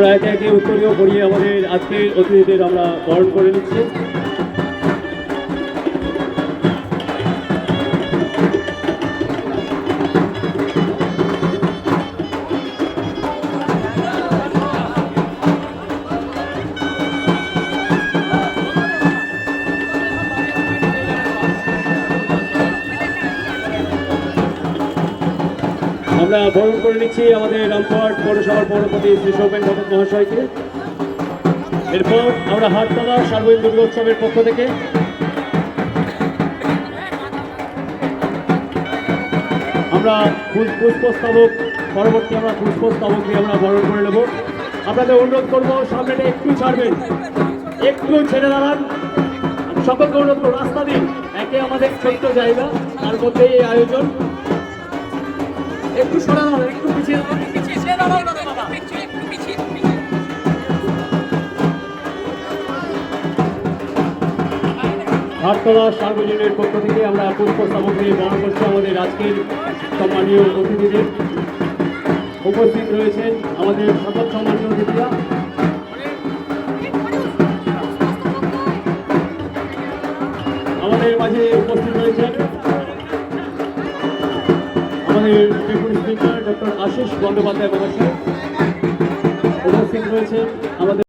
আমরা একে একে উত্তরীয় পড়িয়ে আমাদের আজকের অতিথিদের আমরা বরণ করে নিচ্ছি। আমরা বরণ করে নিচ্ছি আমাদের রামপুরহাট পৌরসভার পৌরপতি শ্রী সৌমেন ভগত মহাশয়কে। এরপর আমরা হাটতলা সার্বজনীন দুর্গোৎসবের পক্ষ থেকে আমরা পুষ্পস্তবক পরবর্তী আমরা পুষ্পস্তবক দিয়ে আমরা বরণ করে নেব। আপনাদের অনুরোধ করবো সামনেটা একটু ছাড়বেন, একটু ছেড়ে দাঁড়ান। সকলকে অনুরোধ করবো রাস্তা দিন, একে আমাদের ছোট্ট জায়গা, তার মধ্যেই এই আয়োজন। একটু সরানো, একটু পিছিয়ে হাটতলা সার্বজনীনের পক্ষ থেকে আমরা পুষ্পস্তবক দিয়ে বরণ করছি আমাদের আজকের সম্মানীয় অতিথিদের। উপস্থিত রয়েছেন আমাদের সকল সম্মানীয় অতিথিরা। আমাদের মাঝে উপস্থিত রয়েছেন আমাদের deputy speaker doctor Ashis Bandyopadhyay মহাশয়। উপস্থিত রয়েছেন আমাদের